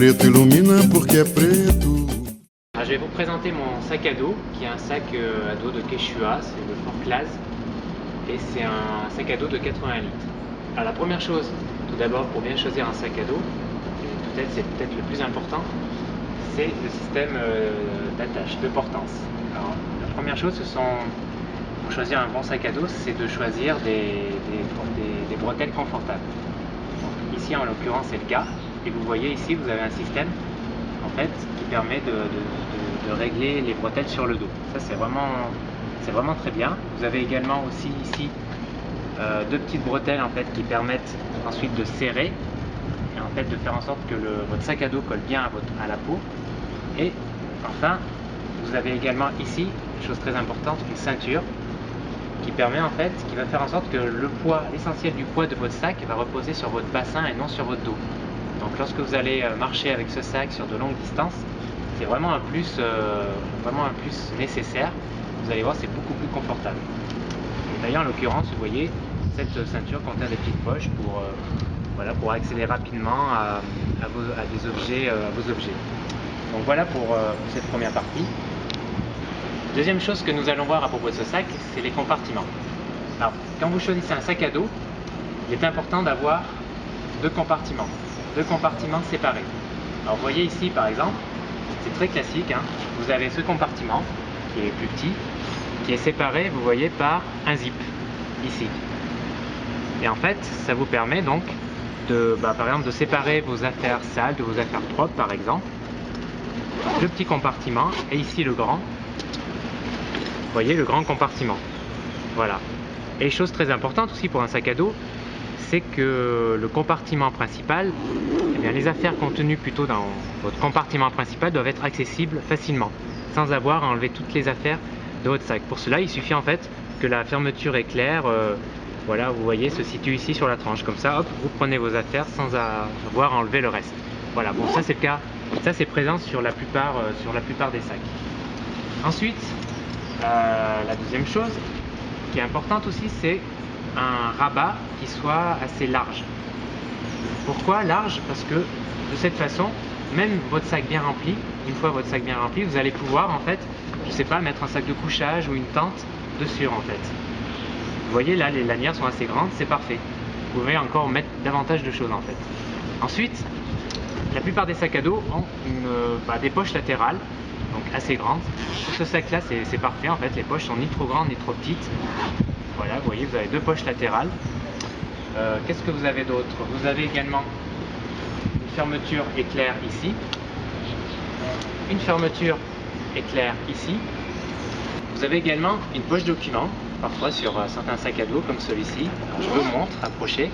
preto ilumina porque é preto. Alors, je vais vous présenter mon sac à dos, qui est un sac à dos de Quechua, c'est le Fort Clase, et c'est un sac à dos de 80 litres. Alors la première chose, tout d'abord, pour bien choisir un sac à dos, et c'est peut-être le plus important, c'est le système d'attache, de portance. Alors, la première chose, pour choisir un bon sac à dos, c'est de choisir des bretelles confortables. Donc, ici, en l'occurrence, c'est le cas. Et vous voyez ici, vous avez un système en fait qui permet de régler les bretelles sur le dos. Ça, c'est vraiment très bien. Vous avez également aussi ici deux petites bretelles en fait qui permettent ensuite de serrer et en fait de faire en sorte que votre sac à dos colle bien à la peau. Et enfin, vous avez également ici, chose très importante, une ceinture qui permet en fait, qui va faire en sorte que le poids, l'essentiel du poids de votre sac va reposer sur votre bassin et non sur votre dos. Donc lorsque vous allez marcher avec ce sac sur de longues distances, c'est vraiment un plus nécessaire. Vous allez voir, c'est beaucoup plus confortable. D'ailleurs, en l'occurrence, vous voyez, cette ceinture contient des petites poches pour accéder rapidement à vos objets. Donc voilà pour cette première partie. Deuxième chose que nous allons voir à propos de ce sac, c'est les compartiments. Alors, quand vous choisissez un sac à dos, il est important d'avoir deux compartiments séparés. Alors vous voyez ici par exemple, c'est très classique, hein, vous avez ce compartiment qui est plus petit, qui est séparé, vous voyez, par un zip, ici. Et en fait, ça vous permet donc par exemple, de séparer vos affaires sales de vos affaires propres, par exemple. Le petit compartiment, et ici le grand. Vous voyez, le grand compartiment. Voilà. Et chose très importante aussi pour un sac à dos, c'est que le compartiment principal, eh bien, les affaires contenues plutôt dans votre compartiment principal doivent être accessibles facilement, sans avoir à enlever toutes les affaires de votre sac. Pour cela, il suffit en fait que la fermeture éclair, voilà, vous voyez, se situe ici sur la tranche. Comme ça, hop, vous prenez vos affaires sans avoir à enlever le reste. Voilà, bon, ça c'est le cas, ça c'est présent sur la plupart des sacs. Ensuite, la deuxième chose qui est importante aussi, c'est un rabat qui soit assez large. Pourquoi large? Parce que de cette façon, même votre sac bien rempli, une fois votre sac bien rempli, vous allez pouvoir en fait, je sais pas, mettre un sac de couchage ou une tente dessus en fait. Vous voyez là, les lanières sont assez grandes, c'est parfait. Vous pouvez encore mettre davantage de choses en fait. Ensuite, la plupart des sacs à dos ont des poches latérales, donc assez grandes. Pour ce sac là, c'est parfait en fait, les poches sont ni trop grandes ni trop petites. Voilà, vous voyez, vous avez deux poches latérales. Qu'est-ce que vous avez d'autre? Vous avez également une fermeture éclair ici, une fermeture éclair ici. Vous avez également une poche document, parfois sur certains sacs à dos comme celui-ci. Je vous montre, approchez.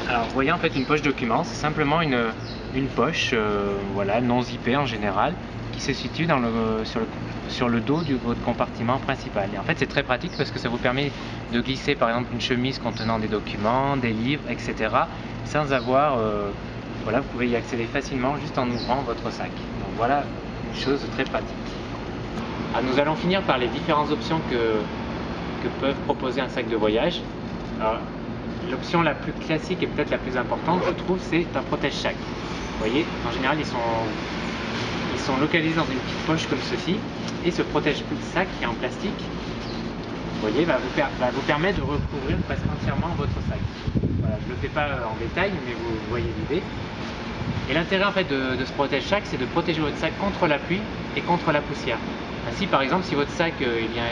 Alors vous voyez en fait une poche document, c'est simplement une poche voilà, non zippée en général, qui se situe sur le dos de votre compartiment principal. Et en fait c'est très pratique parce que ça vous permet de glisser par exemple une chemise contenant des documents, des livres, etc. sans avoir, voilà, vous pouvez y accéder facilement juste en ouvrant votre sac. Donc voilà une chose très pratique. Alors, nous allons finir par les différentes options que peuvent proposer un sac de voyage. L'option la plus classique et peut-être la plus importante, je trouve, c'est un protège-sac. Vous voyez, en général, ils sont localisés dans une petite poche comme ceci, et ce protège-sac qui est en plastique, vous voyez, va vous permettre de recouvrir presque entièrement votre sac. Voilà, je ne le fais pas en détail, mais vous voyez l'idée. Et l'intérêt en fait de ce protège-sac, c'est de protéger votre sac contre la pluie et contre la poussière. Ainsi, par exemple, si votre sac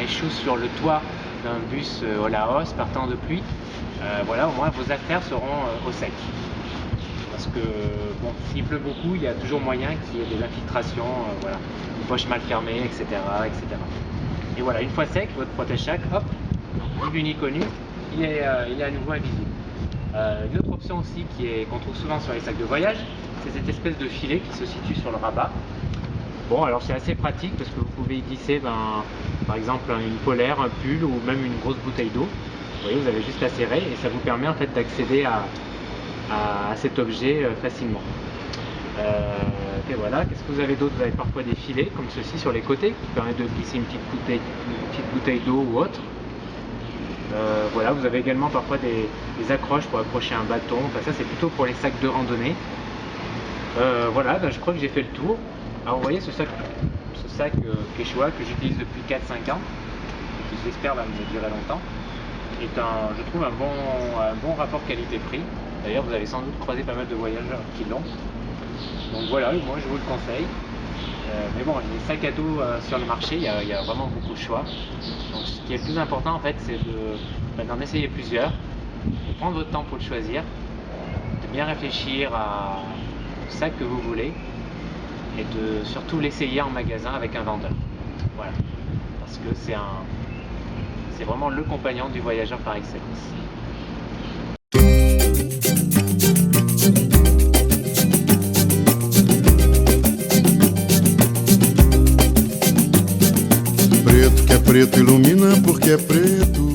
échoue sur le toit d'un bus Olaos partant de pluie, voilà, au moins vos affaires seront au sec. Parce que bon, s'il pleut beaucoup, il y a toujours moyen qu'il y ait des infiltrations, voilà, une poche mal fermée, etc., etc. Et voilà, une fois sec, votre protège-sac, hop, ni vu ni connu, il est à nouveau invisible. Une autre option aussi qu'on trouve souvent sur les sacs de voyage, c'est cette espèce de filet qui se situe sur le rabat. Bon, alors c'est assez pratique parce que vous pouvez y glisser par exemple une polaire, un pull ou même une grosse bouteille d'eau. Vous voyez, vous avez juste à serrer et ça vous permet en fait d'accéder à cet objet facilement. Et voilà, qu'est-ce que vous avez d'autre? Vous avez parfois des filets comme ceci sur les côtés qui permettent de glisser une petite bouteille d'eau ou autre. Voilà, vous avez également parfois des accroches pour accrocher un bâton. Enfin, ça c'est plutôt pour les sacs de randonnée. Voilà, ben, je crois que j'ai fait le tour. Alors vous voyez ce sac Quechua que j'utilise depuis 4-5 ans, et qui j'espère va me durer longtemps, est je trouve un bon rapport qualité-prix. D'ailleurs vous avez sans doute croisé pas mal de voyageurs qui l'ont. Donc voilà, moi je vous le conseille. Mais bon, les sacs à dos sur le marché, il y a vraiment beaucoup de choix. Donc ce qui est le plus important en fait, c'est d'en essayer plusieurs, de prendre votre temps pour le choisir, de bien réfléchir au sac que vous voulez et de surtout l'essayer en magasin avec un vendeur. Voilà, parce que c'est vraiment le compagnon du voyageur par excellence. Preto que é preto ilumina porque é preto.